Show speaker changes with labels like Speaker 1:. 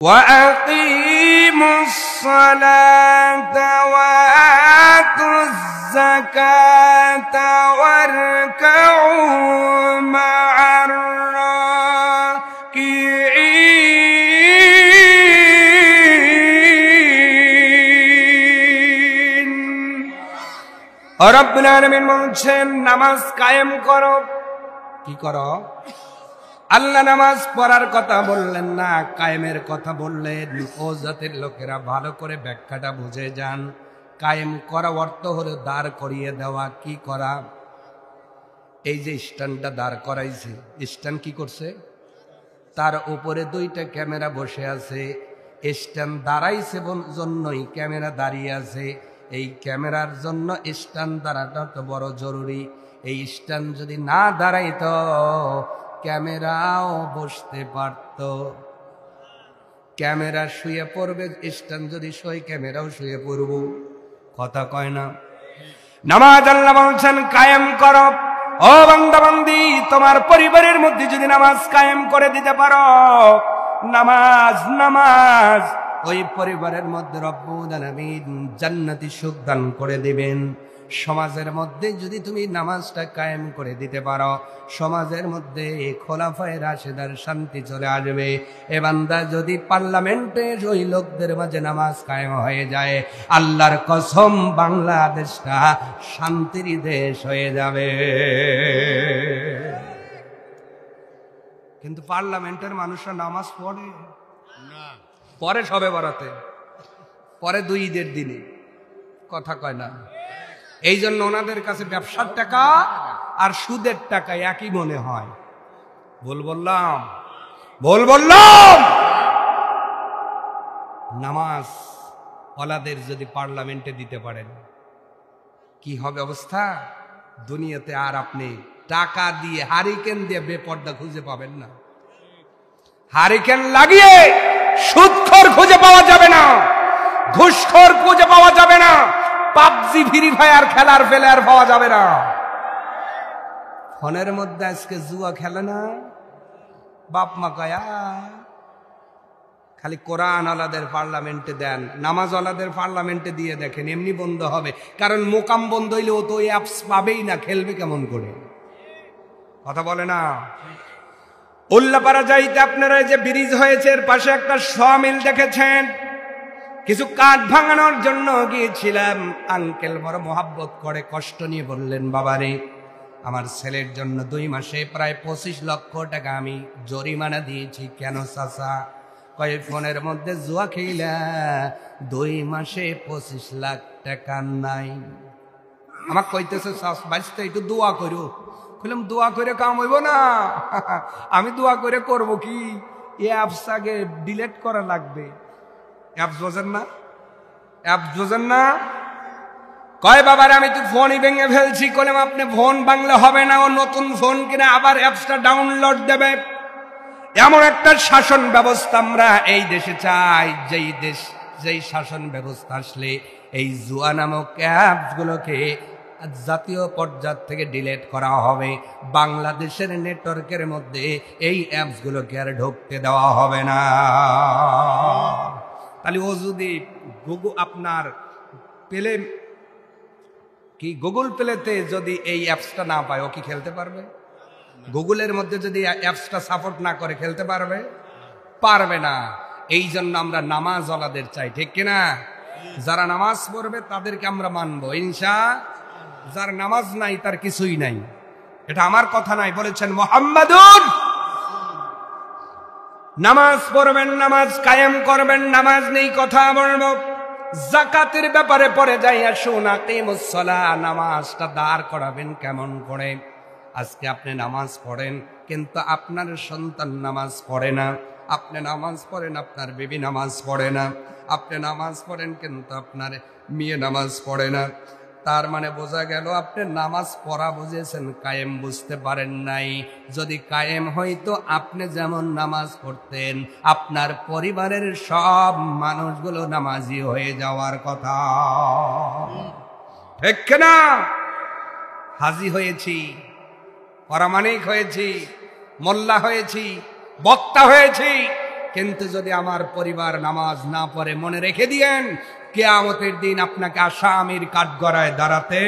Speaker 1: وأقيموا الصلاة وآتوا الزكاة واركعوا مع الراكعين। রব্বুল আলামিন বলছেন নামাজ কায়েম করো। কি করো? আল্লাহ নামাজ পড়ার কথা বললেন না, কায়েমের কথা বললেন। ও জাতির লোকেরা ভালো করে ব্যাখ্যাটা বুঝে যান। কায়েম করা অর্থ হলো দাঁড় করিয়ে দেওয়া। কি করা? এই যে স্ট্যান্ডটা দাঁড় করাইছে, স্ট্যান্ড কি করছে? তার উপরে দুইটা ক্যামেরা বসে আছে। স্ট্যান্ড দাঁড়াইছে জন্যই ক্যামেরা দাঁড়িয়ে আছে। এই ক্যামেরার জন্য স্ট্যান্ড দাঁড়াটা তো বড় জরুরি। এই স্ট্যান্ড যদি না দাঁড়াইতো ক্যামেরাও বসতে পারত। ক্যামেরা শুয়ে পড়বে, স্ট্যান্ড যদি শুয়ে ক্যামেরাও শুয়ে পড়ব। কথা কয় না? নামাজ আল্লাহ বলছেন কায়েম করো। ও বান্দা বান্দি, তোমার পরিবারের মধ্যে যদি নামাজ কায়েম করে দিতে পারো, নামাজ নামাজ ওই পরিবারের মধ্যে রব্বুল আলামিন জান্নাতি সুখ দান করে দিবেন। সমাজের মধ্যে যদি তুমি নামাজটা কায়েম করে দিতে পারো, সমাজের মধ্যে খোলাফায়ে রাশেদার শান্তি চলে আসবে। এ বান্দা যদি পার্লামেন্টে ওই লোকদের মাঝে নামাজ কায়েম হয়ে যায়, আল্লাহর কসম বাংলাদেশটা শান্তির দেশ হয়ে যাবে। কিন্তু পার্লামেন্টের মানুষরা নামাজ পড়ে না, পরে সবে বরাতে, পরে দুই ঈদের দিনে। কথা কয় না? এই জন্য ওনাদের কাছে ব্যবসার টাকা আর সুদের টাকা একই মনে হয়। ভুল বললাম? ভুল বললাম? নামাজ ওলাদের যদি পার্লামেন্টে দিতে পারেন, কি হবে অবস্থা? দুনিয়াতে আর আপনি টাকা দিয়ে হারিকেন দিয়ে বেপর্দা খুঁজে পাবেন না। হারিকেন লাগিয়ে সুদখোর খুঁজে পাওয়া যাবে না, ঘুষখোর খুঁজে পাওয়া যাবে না, পাবজি ফ্রি ফায়ার খেলার ফেলার পাওয়া যাবে না। ফোনের মধ্যে আজকে জুয়া খেলে না বাপ মা কয়া, খালি কোরআন আলাদের পার্লামেন্টে দেন, নামাজ আলাদের পার্লামেন্টে দিয়ে দেখেন, এমনি বন্ধ হবে। কারণ মোকাম বন্ধ হইলে ও তো ওই অ্যাপস পাবেই না, খেলবে কেমন করে? কথা বলে না? উল্লাপাড়া যাইতে আপনারা যে ব্রিজ হয়েছে এর পাশে একটা সমিল দেখেছেন। কিছু কাঠ ভাঙানোর জন্য গিয়েছিলাম। আঙ্কেল বড় মোহাব্বত করে কষ্ট নিয়ে বললেন, বাবারে আমার ছেলের জন্য 2 মাসে প্রায় 25 লক্ষ টাকা আমি জরিমানা দিয়েছি। কেন চাচা? কয় ফোনের মধ্যে জুয়া খেলা 2 মাসে 25 লাখ টাকা নাই। আমাকে কইতেছে বাঁচতে একটু দোয়া করো। বললাম দোয়া করে কাম হইব না। আমি দোয়া করে করব কি? এই অ্যাপস আগে ডিলিট করা লাগবে। অ্যাপস বোঝেন না? অ্যাপস বোঝেন না? কয় বাবার আমি তো ফোনই ভেঙে ফেলছি। কইলাম আপনি ফোন ভাঙলে হবে না, ও নতুন ফোন কিনে আবার অ্যাপসটা ডাউনলোড দেবে। এমন একটা শাসন ব্যবস্থা আমরা এই দেশে চাই, যেই শাসন ব্যবস্থা আসলে এই জুয়া নামক অ্যাপসগুলোকে জাতীয় পর্যায় থেকে ডিলিট করা হবে। বাংলাদেশের নেটওয়ার্কের মধ্যে এই অ্যাপসগুলোকে আর ঢুকতে দেওয়া হবে না। তাহলে ও যদি আপনার পেলে কি গুগল প্লেতে যদি এই অ্যাপসটা না পায়, ও কি খেলতে পারবে? গুগলের মধ্যে যদি অ্যাপসটা সাপোর্ট না করে খেলতে পারবে? পারবে না। এই জন্য আমরা নামাজ ওয়ালাদের চাই, ঠিক কিনা? যারা নামাজ পড়বে তাদেরকে আমরা মানবো ইনশাআল্লাহ। যার নামাজ নাই তার কিছুই নাই। এটা আমার কথা নাই, বলেছেন মুহাম্মাদুর। নামাজ পড়বেন, নামাজ কায়েম করবেন, নামাজ নেই কথা বলবো। যাকাতের ব্যাপারে পরে যাই আসুন। আকিমুস সালাহ, নামাজটা দাঁড় করাবেন কেমন করে? আজকে আপনি নামাজ পড়েন কিন্তু আপনার সন্তান নামাজ পড়ে না। আপনি নামাজ পড়েন, আপনার বিবি নামাজ পড়ে না। আপনি নামাজ পড়েন কিন্তু আপনার মেয়ে নামাজ পড়ে না। তার মানে বোঝা গেল আপনি নামাজ পড়া বুঝেছেন, কায়েম বুঝতে পারেন নাই। যদি কায়েম হইতো আপনি যেমন নামাজ পড়তেন, আপনার পরিবারের সব মানুষগুলো নামাজি হয়ে যাওয়ার কথা, ঠিক না? হাজি হয়েছি, পরামানিক হয়েছি, মোল্লা হয়েছি, বক্তা হয়েছি, কিন্তু যদি আমার পরিবার নামাজ না পড়ে, মনে রেখে দিয়েন কিয়ামতের দিন আপনাকে আসামির কাঠগড়ায় দাঁড়াতে